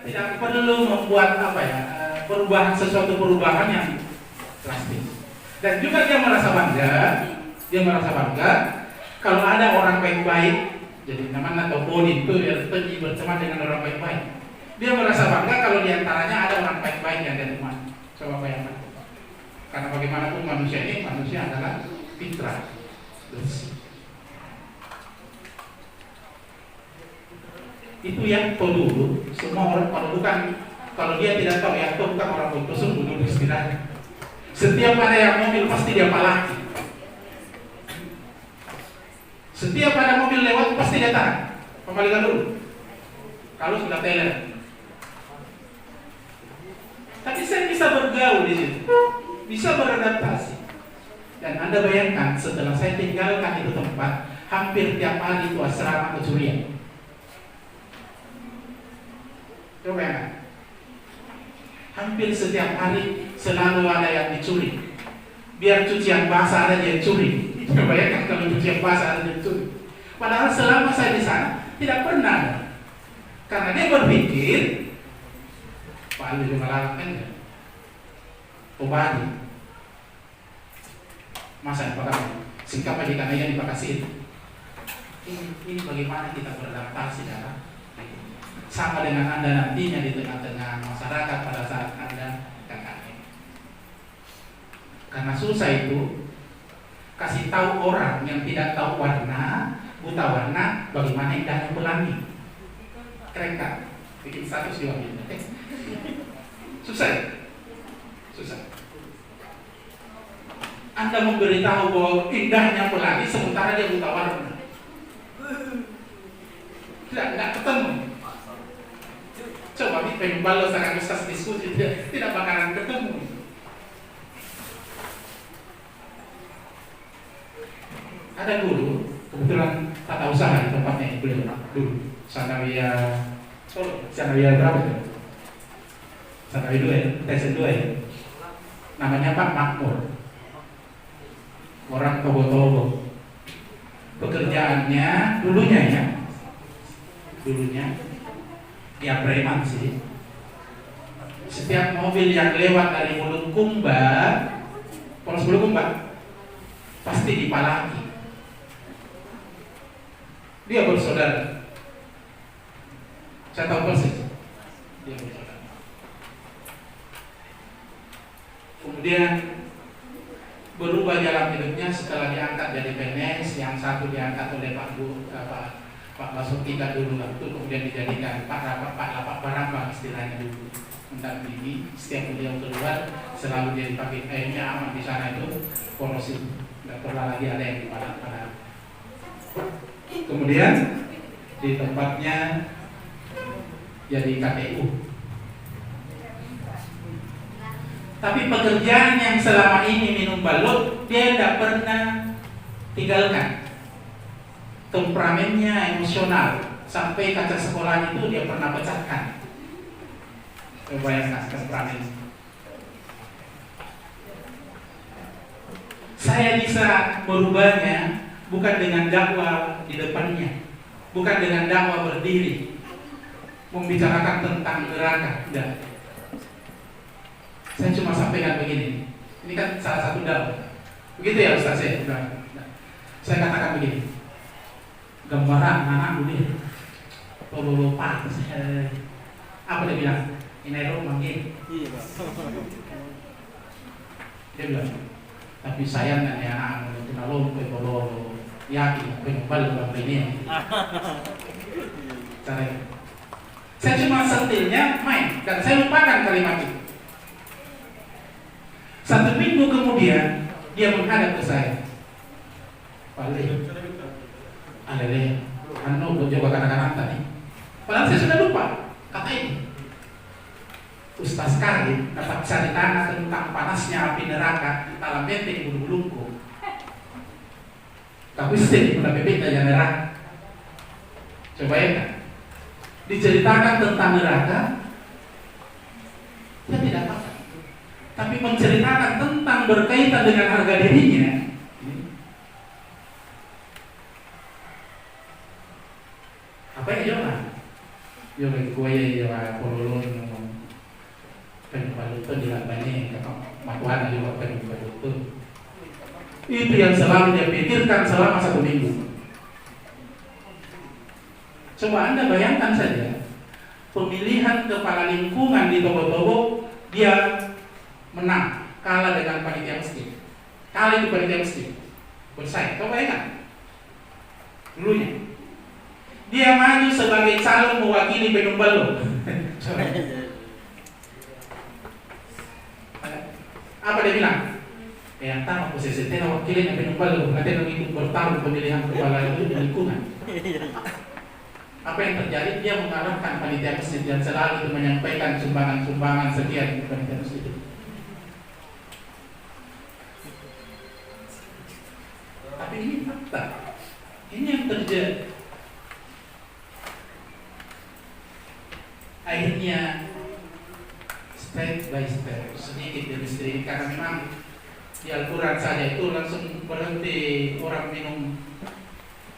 Tidak perlu membuat sesuatu perubahan yang drastis. Dan juga dia merasa bangga kalau ada orang baik-baik, jadi namanya Toponi itu ya pergi berteman dengan orang baik-baik. Dia merasa bangga kalau diantaranya ada orang baik-baik yang dia teman. Coba bayangkan. Karena bagaimanapun manusia adalah fitrah bersih. Itu yang dulu. Semua orang kalau dia tidak tahu ya itu bukan orang bodoh, bunuh istilahnya. Setiap ada yang mobil pasti dia palaki. Setiap ada mobil lewat pasti dia tahan. Kembalikan dulu. Kalau sudah teler. Tapi saya bisa bergaul di situ, bisa beradaptasi. Dan Anda bayangkan setelah saya tinggalkan itu tempat, hampir tiap hari itu asrama kecurian. Coba ya, hampir setiap hari selalu ada yang dicuri. Biar cucian basah ada yang curi. Coba bayangkan kalau cucian basah ada yang curi. Padahal selama saya di sana tidak pernah, karena dia berpikir Pak juga melakukan ya, obati masa dipakai singkap aja karena yang dipakasih. Ini bagaimana kita beradaptasi dalam sama dengan Anda nantinya di tengah-tengah masyarakat pada saat Anda KKN. Karena susah itu kasih tahu orang yang tidak tahu buta warna, bagaimana indahnya pelangi. Keren kan? Bikin status di wajib. Susah. Anda memberitahu bahwa indahnya pelangi sementara dia buta warna. Tidak ketemu. Coba pengen balas dengan ustaz diskusi tidak bakalan ketemu. Ada guru kebetulan tata usaha di tempatnya beliau dulu Sanawiyah berapa itu? Sanawiyah 2 tes 2 ya. Namanya Pak Makmur, orang Togo. Pekerjaannya dulunya ya preman sih. Setiap mobil yang lewat dari Bulukumba, Polres Bulukumba, pasti dipalaki. Dia bersaudara. Saya tahu persis. Dia bersaudara. Kemudian berubah jalan hidupnya setelah diangkat jadi PNS. Yang satu diangkat oleh Pak Basuki dulu waktu, kemudian dijadikan Pak Barambang istilahnya dulu. Mendampingi setiap beliau keluar selalu dia dipakai kayaknya aman di sana itu korosif, nggak pernah lagi ada yang dipadat. Kemudian di tempatnya jadi KPU. Tapi pekerjaan yang selama ini minum balut dia tidak pernah tinggalkan. Temperamennya emosional sampai kaca sekolah itu dia pernah pecahkan. Coba yang temperamen. Saya bisa merubahnya bukan dengan dakwah di depannya, bukan dengan dakwah berdiri membicarakan tentang neraka. Tidak. Saya cuma sampaikan begini. Ini kan salah satu dakwah. Begitu ya Ustaz ya? Saya katakan begini. Gambaran anak dulu lupa apa dia bilang? Ini rumah manggil. Iya, Pak. Dia bilang, tapi saya nggak ya anak kenal polo yakin pengebal ini. Cara saya cuma sentilnya main dan saya lupakan kalimat itu. 1 minggu kemudian dia menghadap ke saya. Pak Alele, anu coba katakan tadi. Padahal saya sudah lupa kata ini. Ustaz Karim dapat cerita tentang panasnya api neraka dalam benteng bulu-bulungku. Tapi sedih pada bebek aja neraka. Coba ya, diceritakan tentang neraka, dia tidak apa. Tapi menceritakan tentang berkaitan dengan harga dirinya, apa yang jawab? Yo lagi kue ya pololon penyumbal itu dilabani kalau matuan juga penyumbal itu. Itu yang selalu dia pikirkan selama 1 minggu. Coba Anda bayangkan saja pemilihan kepala lingkungan di Togo-Togo, dia menang, kalah dengan panitia masjid. Kalah itu panitia masjid bersaing, coba bayangkan dulunya dia maju sebagai calon mewakili Penumbalo. Apa dia bilang? Ya, tahu posisi saya wakilin Penumbalo, nanti ikut bertarung pemilihan kepala lingkungan. Apa yang terjadi? Dia mengalahkan panitia masjid dan selalu menyampaikan sumbangan-sumbangan sekian di panitia masjid. Tapi ini fakta. Ini yang terjadi. Akhirnya step by step, sedikit demi sedikit, karena memang di Al-Quran saja itu langsung berhenti orang minum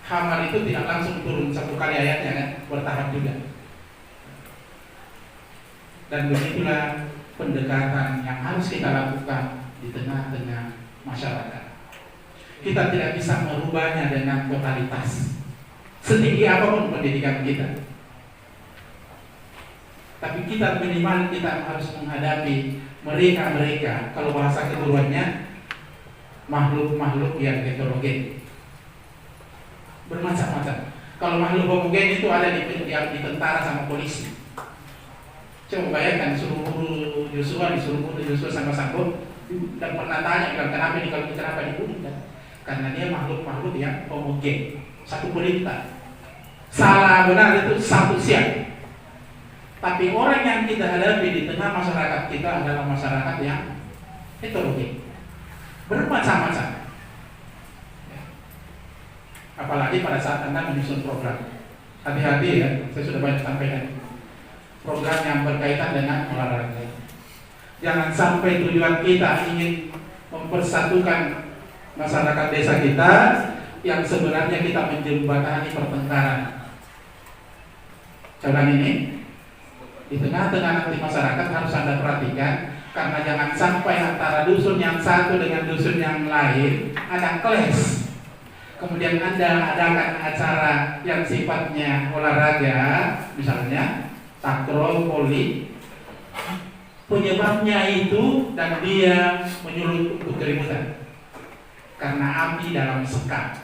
khamar itu tidak langsung turun 1 kali ayatnya kan, bertahap juga. Dan begitulah pendekatan yang harus kita lakukan di tengah-tengah masyarakat. Kita tidak bisa merubahnya dengan totalitas, setinggi apapun pendidikan kita. Tapi kita minimal kita harus menghadapi mereka, kalau bahasa keguruannya, makhluk-makhluk yang heterogen, bermacam-macam. Kalau makhluk homogen itu ada di tentara sama polisi. Coba bayangkan suruh bunuh Yosua, disuruh bunuh Yosua sama Sambo, dan pernah tanya bilang kenapa dibunuh? Karena dia makhluk-makhluk yang homogen, satu perintah. Salah benar itu satu siap. Tapi orang yang kita hadapi di tengah masyarakat kita adalah masyarakat yang heterogen, bermacam-macam. Apalagi pada saat Anda menyusun program, hati-hati ya. Saya sudah banyak sampaikan program yang berkaitan dengan olahraga. Jangan sampai tujuan kita ingin mempersatukan masyarakat desa kita, yang sebenarnya kita menjembatani pertengkaran. Contoh ini, di tengah-tengah nanti masyarakat harus Anda perhatikan, karena jangan sampai antara dusun yang satu dengan dusun yang lain ada clash. Kemudian Anda adakan acara yang sifatnya olahraga, misalnya takraw, voli, penyebabnya itu dan dia menyulut untuk keributan karena api dalam sekam.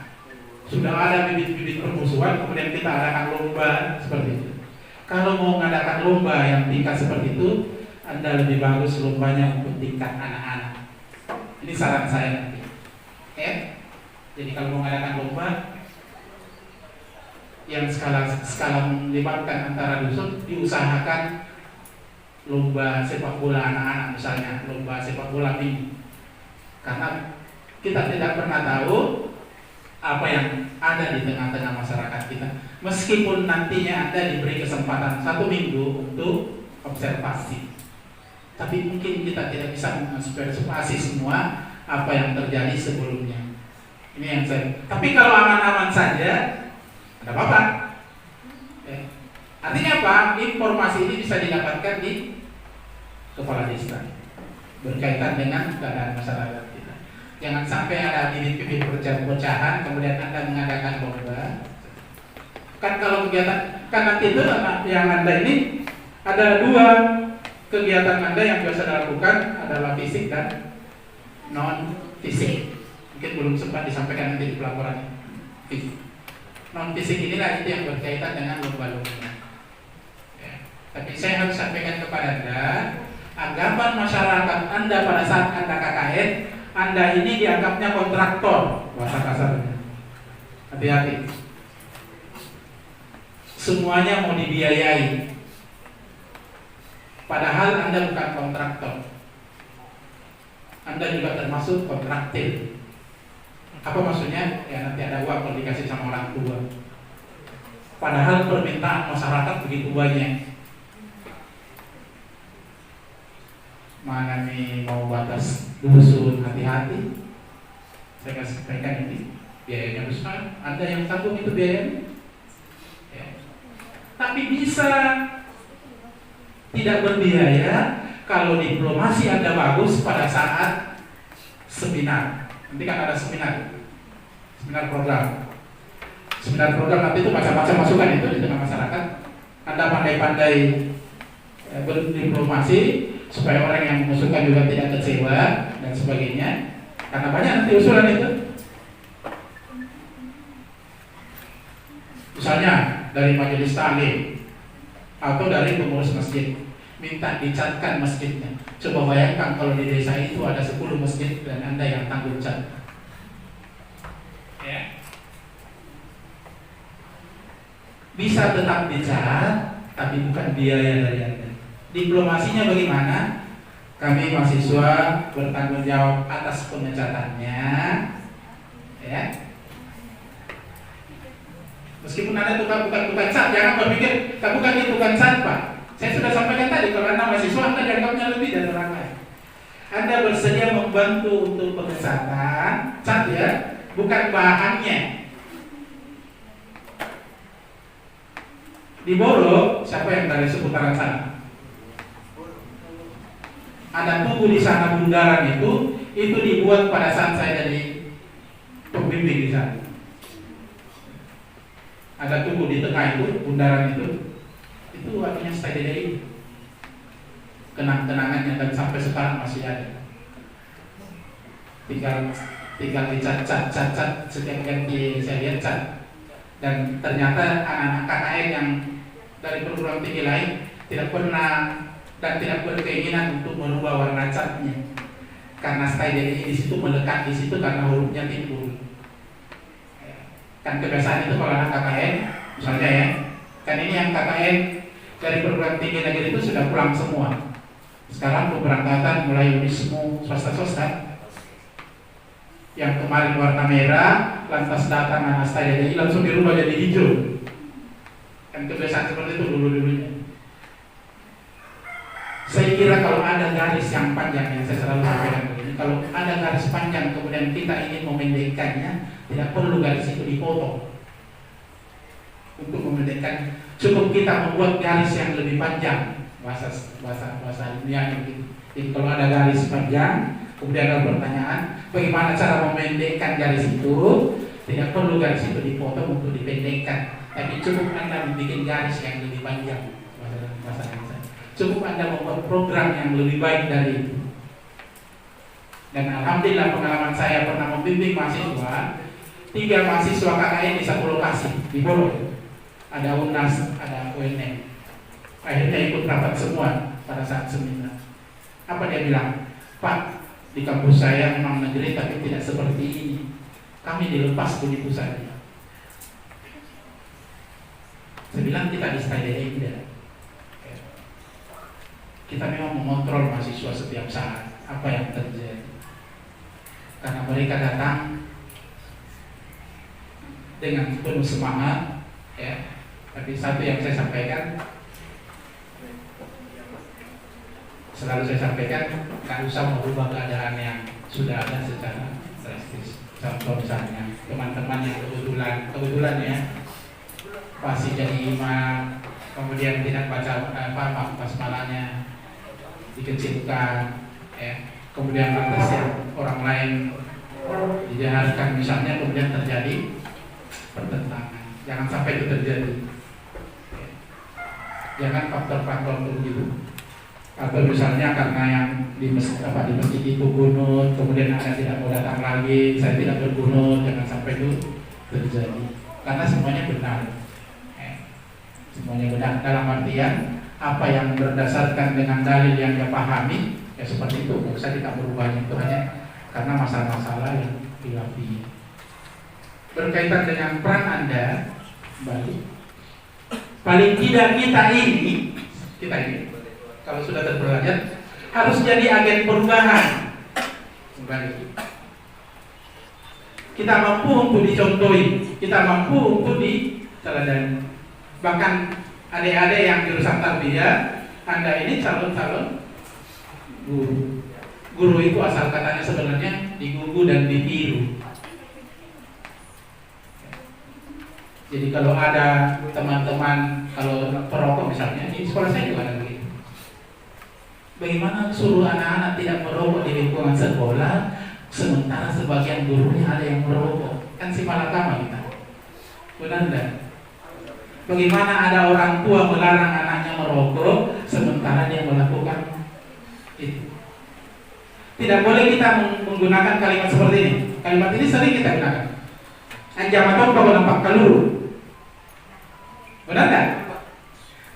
Sudah ada bibit-bibit permusuhan, kemudian kita adakan lomba seperti itu. Kalau mau mengadakan lomba yang tingkat seperti itu, Anda lebih bagus lombanya untuk tingkat anak-anak. Ini saran saya nanti. Jadi kalau mau mengadakan lomba yang skala melibatkan antara dusun, diusahakan lomba sepak bola anak-anak, misalnya lomba sepak bola mini. Karena kita tidak pernah tahu apa yang ada di tengah-tengah masyarakat kita. Meskipun nantinya Anda diberi kesempatan 1 minggu untuk observasi, tapi mungkin kita tidak bisa mengobservasi semua apa yang terjadi sebelumnya. Ini yang saya. Tapi kalau aman-aman saja, tidak apa-apa. Artinya apa? Informasi ini bisa didapatkan di kepala desa berkaitan dengan keadaan masyarakat kita. Jangan sampai ada bibit-bibit perpecahan, kemudian Anda mengadakan lomba. Kan kalau kegiatan, kan nanti itu yang Anda ini ada 2 kegiatan Anda yang biasa dilakukan, adalah fisik dan non fisik. Mungkin belum sempat disampaikan nanti di pelaporan. Non fisik inilah itu yang berkaitan dengan lomba-lomba. Ya. Tapi saya harus sampaikan kepada Anda, anggapan masyarakat Anda pada saat Anda KKN, Anda ini dianggapnya kontraktor, bahasa kasarnya. Hati-hati. Semuanya mau dibiayai, padahal Anda bukan kontraktor. Anda juga termasuk kontraktil. Apa maksudnya? Ya nanti ada uang kalau dikasih sama orang tua. Padahal permintaan masyarakat begitu banyak. Mana nih mau batas dusun, hati-hati. Saya kasih sampaikan ini biayanya besar. Anda yang tanggung itu biayanya. tapi bisa tidak berbiaya kalau diplomasi Anda bagus pada saat seminar. Nanti kan ada seminar program. Seminar program nanti itu macam-macam masukan itu di tengah masyarakat. Anda pandai-pandai berdiplomasi supaya orang yang mengusulkan juga tidak kecewa dan sebagainya. Karena banyak nanti usulan itu. Misalnya dari majelis taklim atau dari pengurus masjid minta dicatkan masjidnya. Coba bayangkan kalau di desa itu ada 10 masjid dan Anda yang tanggung cat. Ya. Bisa tetap dicat, tapi bukan biaya dari Anda. Diplomasinya bagaimana? Kami mahasiswa bertanggung jawab atas pengecatannya, ya. Meskipun Anda bukan cat, jangan berpikir bukan itu bukan cat, Pak. Saya sudah sampaikan tadi, kalau Anda mahasiswa, Anda dianggapnya lebih dari orang lain. Anda bersedia membantu untuk pengecatan, cat ya, bukan bahannya. Di Boro, siapa yang dari seputaran sana? Ada tugu di sana bundaran itu dibuat pada saat saya jadi pembimbing di sana. Ada tugu di tengah itu, bundaran itu artinya stay DDI. Kenang-kenangannya dan sampai sekarang masih ada. Tinggal dicat setiap ganti saya lihat cat. Dan ternyata anak-anak KKN yang dari perguruan tinggi lain tidak pernah dan tidak berkeinginan untuk merubah warna catnya, karena style DDI di situ melekat di situ karena hurufnya timbul. Kan kebiasaan itu kalau anak KKN, misalnya ya, kan ini yang KKN dari perguruan tinggi negeri itu sudah pulang semua. Sekarang keberangkatan mulai unismu swasta. Yang kemarin warna merah, lantas datang anak style DDI langsung dirubah jadi hijau. Kan kebiasaan seperti itu dulu-dulunya. Saya kira kalau ada garis yang panjang, yang saya selalu sampaikan begini, kalau ada garis panjang kemudian kita ingin memendekkannya, tidak perlu garis itu dipotong. Untuk memendekkan, cukup kita membuat garis yang lebih panjang, bahasa ilmiahnya gitu. Jadi kalau ada garis panjang, kemudian ada pertanyaan, bagaimana cara memendekkan garis itu? Tidak perlu garis itu dipotong untuk dipendekkan, tapi cukup Anda membuat garis yang lebih panjang, bahasa Indonesia. Cukup Anda membuat program yang lebih baik dari itu. Dan alhamdulillah pengalaman saya pernah membimbing mahasiswa, 3 mahasiswa KKN di satu lokasi di Boro. Ada UNAS, ada UNM. Akhirnya ikut rapat semua pada saat seminar. Apa dia bilang? Pak, di kampus saya memang negeri tapi tidak seperti ini. Kami dilepas begitu saja. Saya bilang kita di style tidak. Kita memang mengontrol mahasiswa setiap saat apa yang terjadi, karena mereka datang dengan penuh semangat, ya. Tapi satu yang saya sampaikan, selalu saya sampaikan, nggak usah merubah keadaan yang sudah ada secara drastis. Contoh misalnya teman-teman yang kebetulan ya masih jadi imam, kemudian tidak baca basmalahnya, dikecilkan, ya. Kemudian lantas yang orang lain dijaharkan misalnya, kemudian terjadi pertentangan. Jangan sampai itu terjadi, ya. Jangan faktor-faktor begitu. Atau misalnya karena yang di masjid itu gunut, kemudian Anda tidak mau datang lagi, saya tidak bergunut, jangan sampai itu terjadi. Karena semuanya benar, ya. Semuanya benar dalam artian apa yang berdasarkan dengan dalil yang dia pahami, ya seperti itu. Tidak usah kita berubahnya, itu hanya karena masalah-masalah yang khilafiyah. Berkaitan dengan peran Anda, balik. Paling tidak kita ini kalau sudah terpelajar harus jadi agen perubahan. Balik. Kita mampu untuk dicontohi, kita mampu untuk diteladani. Bahkan adik-adik yang jurusan tarbiyah, Anda ini calon-calon guru. Guru itu asal katanya sebenarnya digugu dan ditiru. Jadi kalau ada teman-teman kalau perokok misalnya di sekolah saya juga ada begitu. Bagaimana suruh anak-anak tidak merokok di lingkungan sekolah, sementara sebagian gurunya ada yang merokok? Kan si malakama kita. Benar enggak? Bagaimana ada orang tua melarang anaknya merokok, sementara dia melakukan itu? Tidak boleh kita menggunakan kalimat seperti ini. Kalimat ini sering kita gunakan. Anjamaton kalau nampak kaluru. Benar enggak?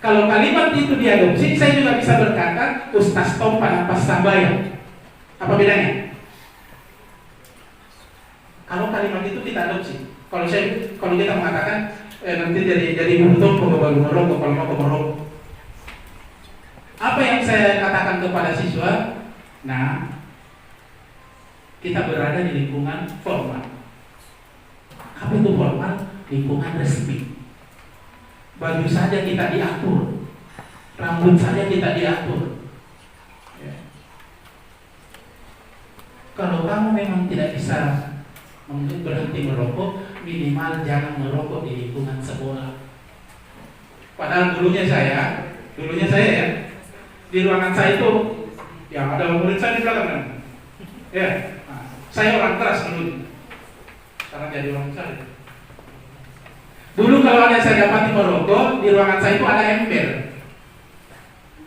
Kalau kalimat itu diadopsi, saya juga bisa berkata Ustaz Tom panampas sambayang. Apa bedanya? Kalau kalimat itu kita adopsi. Kalau kita mengatakan nanti jadi untung baru merokok, kalau mau merokok. Apa yang saya katakan kepada siswa? Nah, kita berada di lingkungan formal. Apa itu formal? Lingkungan resmi. Baju saja kita diatur, rambut saja kita diatur. Ya. Kalau kamu memang tidak bisa berhenti merokok, minimal jangan merokok di lingkungan sekolah. Padahal dulunya saya ya, di ruangan saya itu, ya ada murid saya di belakang. Ya, saya orang keras dulu, sekarang jadi orang saya. Dulu kalau ada saya dapati merokok, di ruangan saya itu ada ember.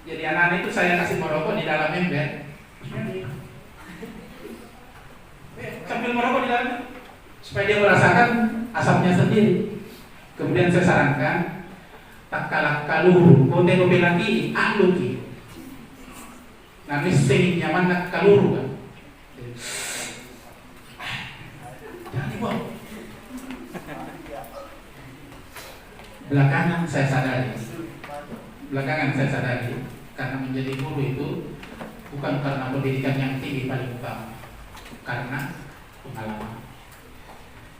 Jadi anak-anak itu saya kasih merokok di dalam ember. Sambil merokok di dalamnya, supaya dia merasakan asapnya sendiri. Kemudian saya sarankan, tak kalah kaluru, kau tengok lagi, ahluki. Nah, mesti nyaman nak kaluru kan. Jangan dibuang. Belakangan saya sadari, karena menjadi guru itu bukan karena pendidikan yang tinggi paling utama, karena pengalaman.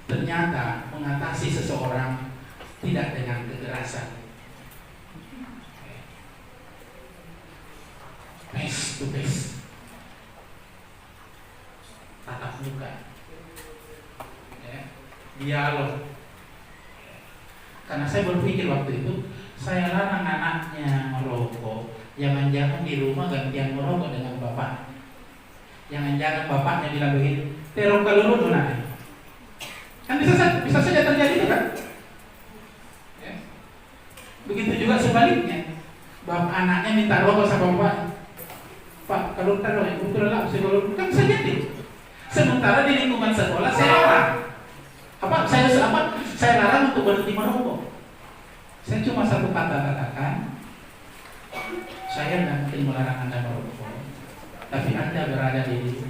Ternyata mengatasi seseorang tidak dengan kekerasan, face to face, tatap muka, dialog. Karena saya berpikir waktu itu, saya larang anaknya merokok, jangan-jangan di rumah gantian merokok dengan bapak. Jangan-jangan bapaknya bilang begitu, terok kalau lu nanti. Kan bisa saja terjadi itu kan? Ya. Begitu juga sebaliknya, bapak anaknya minta rokok sama bapak. Pak, kalau taruh itu terlalu psikolog kan bisa jadi. Sementara di lingkungan sekolah saya larang. Saya larang untuk berhenti merokok. Saya cuma satu kata katakan, saya tidak mungkin melarang Anda merokok, tapi Anda berada di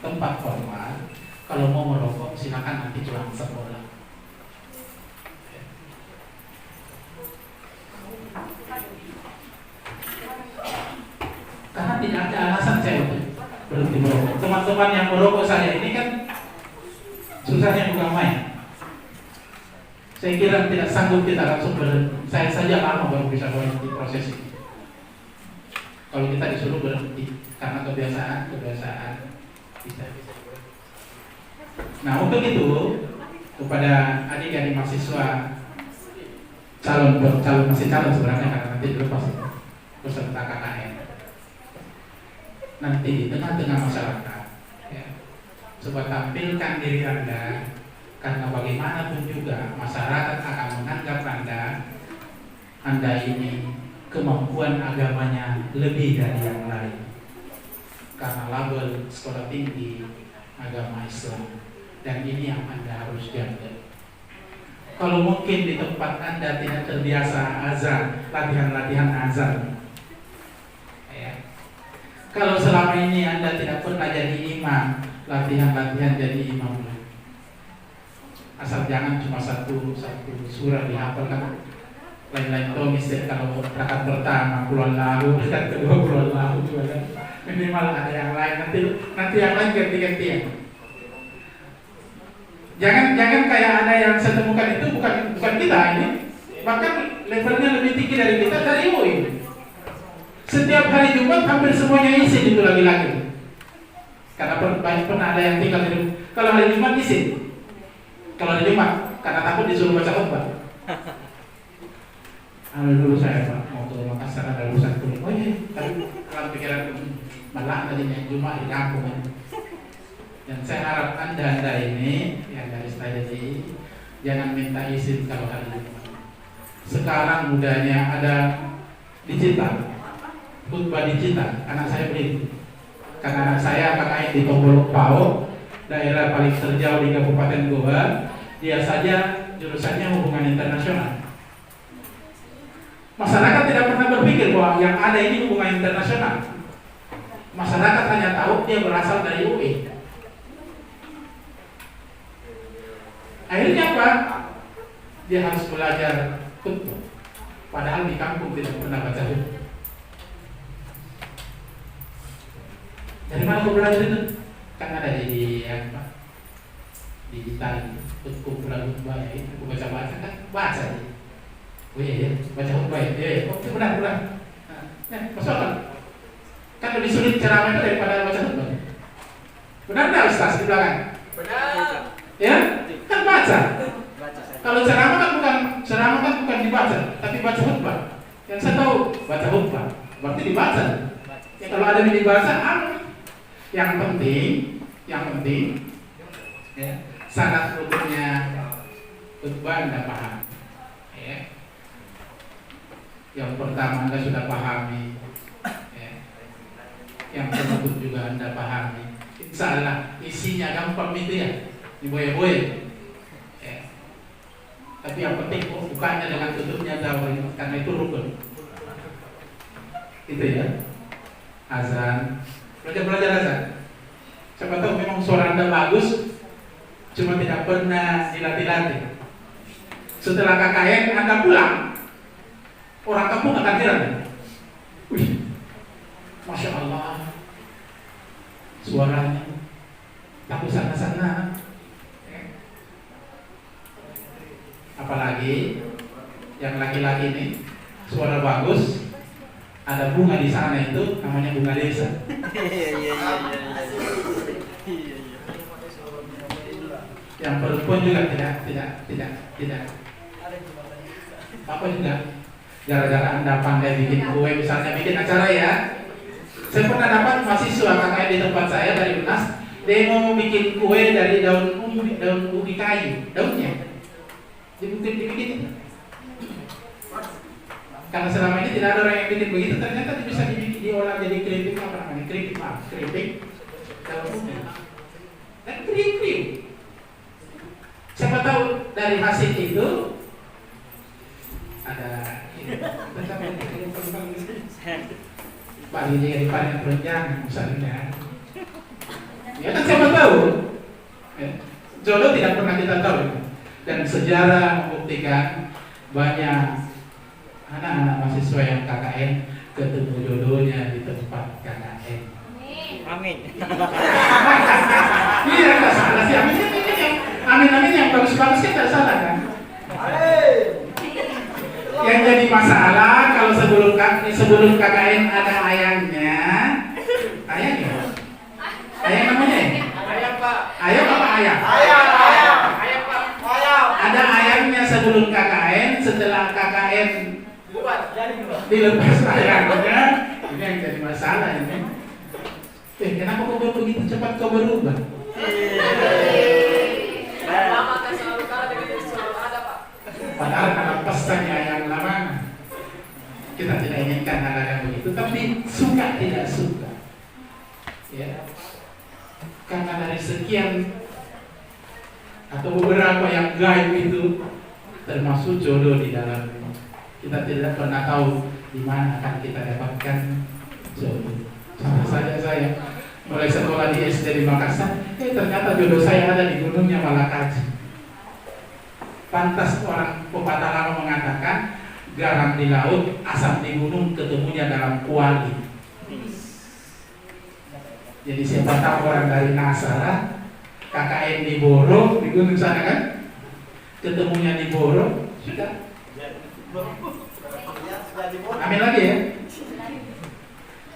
tempat formal. Kalau mau merokok, silakan nanti pulang sekolah. Karena tidak ada alasan saya untuk berhenti merokok. Teman-teman yang merokok saya ini kan susahnya bukan main. Saya kira tidak sanggup kita langsung berhenti. Saya saja lama baru bisa berhenti proses ini. Kalau kita disuruh berhenti karena kebiasaan bisa. Nah, untuk itu kepada adik-adik mahasiswa calon sebenarnya karena nanti dilepas peserta KKN. Nanti di tengah-tengah masyarakat, ya, coba tampilkan diri Anda. Karena bagaimanapun juga masyarakat akan menganggap Anda ini kemampuan agamanya lebih dari yang lain. Karena label sekolah tinggi agama Islam, dan ini yang Anda harus jaga. Kalau mungkin di tempat Anda tidak terbiasa azan, latihan azan. Ya. Kalau selama ini Anda tidak pernah jadi imam, latihan jadi imam. Asal jangan cuma satu surah dihafal kan. Lain-lain tuh misalnya kalau rakaat pertama Qul Allahu, rakaat kedua Qul Allahu juga kan. Minimal ada yang lain, nanti yang lain ganti-gantian. Jangan kayak ada yang saya temukan itu bukan kita ini. Bahkan levelnya lebih tinggi dari kita, dari UI. Setiap hari Jumat hampir semuanya isi itu lagi-lagi. Karena pernah ada yang tinggal di rumah. Kalau hari Jumat isi. Kalau hari Jumat, karena takut disuruh baca khutbah. Dulu saya Pak mau ke Makassar ada urusan kulit. Oh iya, tapi kalau pikiran malah tadinya cuma di kampung. Dan saya harap anda ini yang dari strategi jangan minta izin kalau hari ini. Sekarang mudahnya ada digital, khutbah digital. Anak saya beli, karena anak saya kakaknya di Tombolok Pau, daerah paling terjauh di Kabupaten Goa. Dia saja jurusannya hubungan internasional. Masyarakat tidak pernah berpikir bahwa yang ada ini hubungan internasional. Masyarakat hanya tahu dia berasal dari UI. Akhirnya apa? Dia harus belajar khutbah. Padahal di kampung tidak pernah baca khutbah. Dari mana kau belajar itu? Kan ada di apa? Digital khutbah ya, aku baca-baca kan baca. Oh iya, baca khutbah ya. Oh benar. Masuk akal. Kan lebih sulit ceramah itu daripada baca khutbah. Benar nggak Ustaz di belakang? Benar. Ya, kan baca. Kalau ceramah kan bukan dibaca, tapi baca khutbah. Yang saya tahu baca khutbah, berarti dibaca. Ya kalau ada yang dibaca, yang penting, ya, syarat rukunnya khutbah Anda paham. Ya. Yang pertama Anda sudah pahami, ya. Yang kedua juga Anda pahami. Insya Allah isinya gampang itu ya, diboya-boya. Ya. Tapi yang penting bukannya dengan tutupnya tahu, karena itu rukun. Itu ya. Azan, belajar azan. Siapa tahu memang suara Anda bagus, cuma tidak pernah dilatih-latih. Setelah KKN Anda pulang, orang kampung akan heran. Wih, Masya Allah, suaranya takut sana-sana. Apalagi yang laki-laki ini suara bagus, ada bunga di sana itu namanya bunga desa. Yang perempuan juga tidak. Apa juga? Gara-gara Anda pandai bikin kue, misalnya bikin acara ya. Saya pernah dapat mahasiswa kakak di tempat saya dari UNAS, dia mau bikin kue dari daun ubi kayu, daunnya. Dibikin. Karena selama ini tidak ada orang yang bikin begitu, ternyata bisa diolah jadi keripik apa namanya? Keripik daun ubi. Dan kriuk. Siapa tahu dari hasil itu ada paling jadi paling perenjang misalnya. Ya kan siapa tahu. Jodoh tidak pernah kita tahu. Dan sejarah membuktikan banyak anak-anak mahasiswa yang KKN ketemu jodohnya di tempat KKN. Amin. Iya, nggak salah sih. Amin yang bagus-bagus kan nggak salah kan? Yang jadi masalah kalau sebelum KKN ada ayamnya. Ayam namanya? Ayam Pak. Ayam apa ayam? Ayam Pak. Ayam. Ada ayamnya sebelum KKN, setelah KKN dilepas ayamnya. Ini yang jadi masalah ini. Kenapa kau begitu cepat kau berubah? Padahal karena pesannya yang lama, kita tidak inginkan hal yang begitu, tapi suka tidak suka, ya. Karena dari sekian atau beberapa yang gaib itu termasuk jodoh di dalam, kita tidak pernah tahu di mana akan kita dapatkan jodoh. Sama saja saya mulai sekolah di SD di Makassar, ternyata jodoh saya ada di gunungnya Malakaji. Pantas orang pepatah lama mengatakan garam di laut, asam di gunung, ketemunya dalam kuali. Jadi siapa tahu orang dari Nasara, KKN di Boro, di gunung sana kan, ketemunya di Boro, sudah. Amin lagi ya.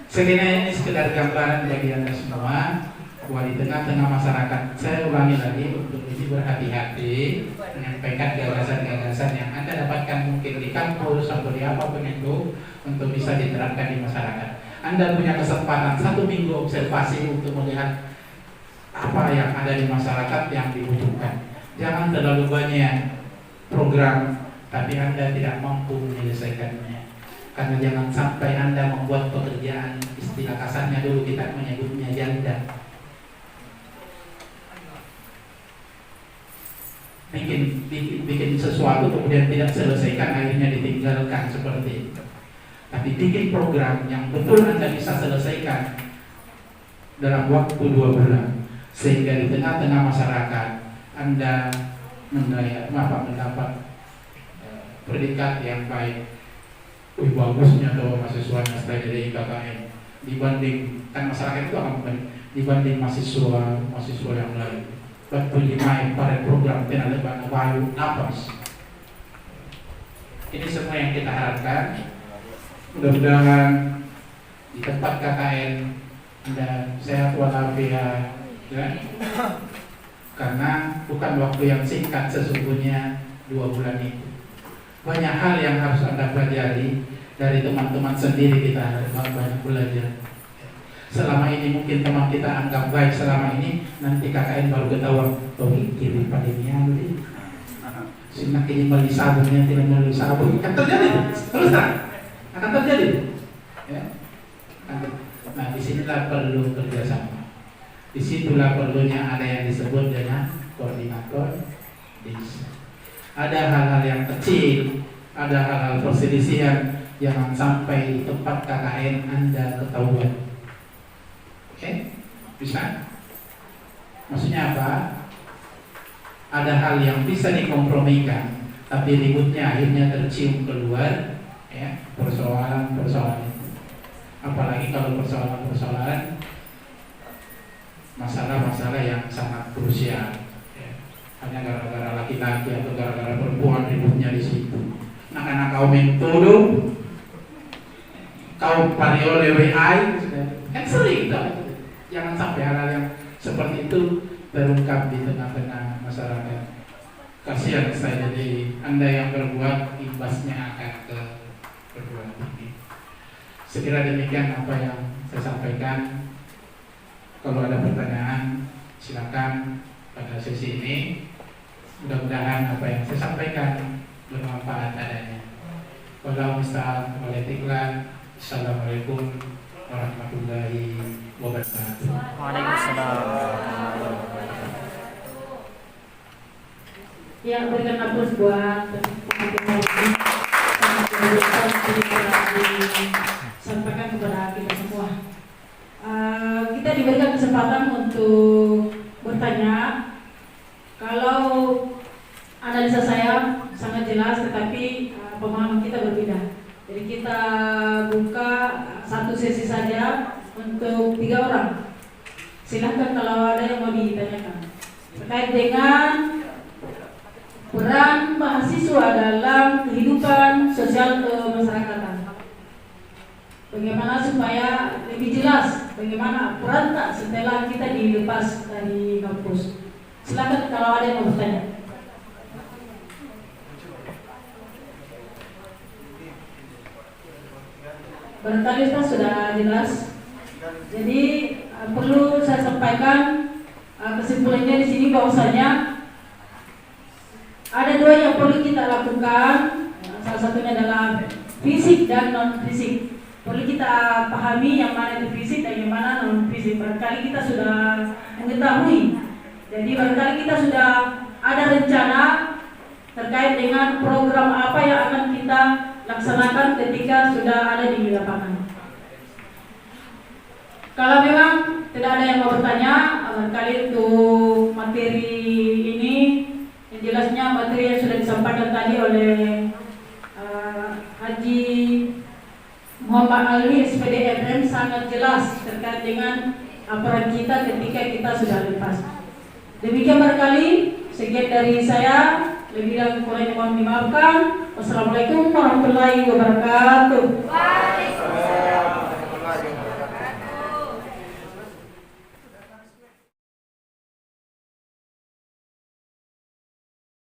Sekiranya ini sekedar gambaran bagi Anda semua bahwa di tengah-tengah masyarakat, saya ulangi lagi untuk lebih berhati-hati menyampaikan gagasan-gagasan yang Anda dapatkan mungkin di kampus atau di apapun itu untuk bisa diterapkan di masyarakat. Anda punya kesempatan 1 minggu observasi untuk melihat apa yang ada di masyarakat yang dibutuhkan. Jangan terlalu banyak program tapi Anda tidak mampu menyelesaikannya. Karena jangan sampai Anda membuat pekerjaan, istilah kasarnya dulu kita menyebutnya janda. Bikin sesuatu kemudian tidak selesaikan, akhirnya ditinggalkan seperti itu. Tapi bikin program yang betul Anda bisa selesaikan dalam waktu 2 bulan, sehingga di tengah-tengah masyarakat Anda mendapat predikat yang baik. Bagusnya tuh mahasiswanya setelah dari KKN dibanding, kan masyarakat itu akan dibanding mahasiswa yang lain. Berpilihan pada program tenaga bayu napas. Ini semua yang kita harapkan. Mudah-mudahan di tempat KKN Anda sehat walafiat, ya? Karena bukan waktu yang singkat sesungguhnya 2 bulan itu. Banyak hal yang harus Anda pelajari dari teman-teman sendiri. Kita harus banyak belajar. Selama ini mungkin teman kita anggap baik selama ini, nanti KKN baru ketahuan, oh kiri pada ini dulu. Sinak ini beli sabunnya tidak beli sabun, akan terjadi. Terus tak? Akan terjadi. Ya. Nah, disinilah perlu kerjasama. Disitulah perlunya ada yang disebut dengan koordinator desa. Ada hal-hal yang kecil, ada hal-hal perselisihan, jangan sampai di tempat KKN Anda ketahuan. Oke, bisa? Maksudnya apa? Ada hal yang bisa dikompromikan, tapi ributnya akhirnya tercium keluar, ya, persoalan-persoalan itu. Apalagi kalau persoalan-persoalan masalah-masalah yang sangat krusial, ya. Hanya gara-gara laki-laki atau gara-gara perempuan ributnya di situ. Anak-anak kaum mentodong, kaum pariole WI, kan sering tak? Jangan sampai hal-hal yang seperti itu terungkap di tengah-tengah masyarakat. Kasihan saya, jadi Anda yang berbuat, imbasnya akan ke perguruan tinggi. Sekira demikian apa yang saya sampaikan. Kalau ada pertanyaan silakan pada sesi ini. Mudah-mudahan apa yang saya sampaikan bermanfaat adanya. Assalamualaikum warahmatullahi wabarakatuh. Waalaikumsalam. Ya, berikan aplaus buat teman-teman ini disampaikan kepada kita semua. Kita diberikan kesempatan untuk bertanya. Kalau analisa saya sangat jelas, tetapi pemahaman kita berbeda. Jadi kita buka 1 sesi saja untuk 3 orang. Silahkan kalau ada yang mau ditanyakan terkait dengan peran mahasiswa dalam kehidupan sosial kemasyarakatan. Bagaimana supaya lebih jelas bagaimana peran tak setelah kita dilepas dari kampus. Silakan kalau ada yang mau bertanya. Barangkali Ustaz sudah jelas. Jadi perlu saya sampaikan kesimpulannya di sini bahwasanya ada 2 yang perlu kita lakukan. Salah satunya adalah fisik dan non fisik. Perlu kita pahami yang mana itu fisik dan yang mana non fisik. Barangkali kita sudah mengetahui. Jadi barangkali kita sudah ada rencana terkait dengan program apa yang akan kita laksanakan ketika sudah ada di lapangan. Kalau memang tidak ada yang mau bertanya, barangkali untuk materi ini, yang jelasnya materi yang sudah disampaikan tadi oleh Haji Muhammad Alwi SPDFM sangat jelas terkait dengan peran kita ketika kita sudah lepas. Demikian barangkali sekian dari saya. Lebih dan kurangnya mohon dimaafkan. Wassalamualaikum warahmatullahi wabarakatuh.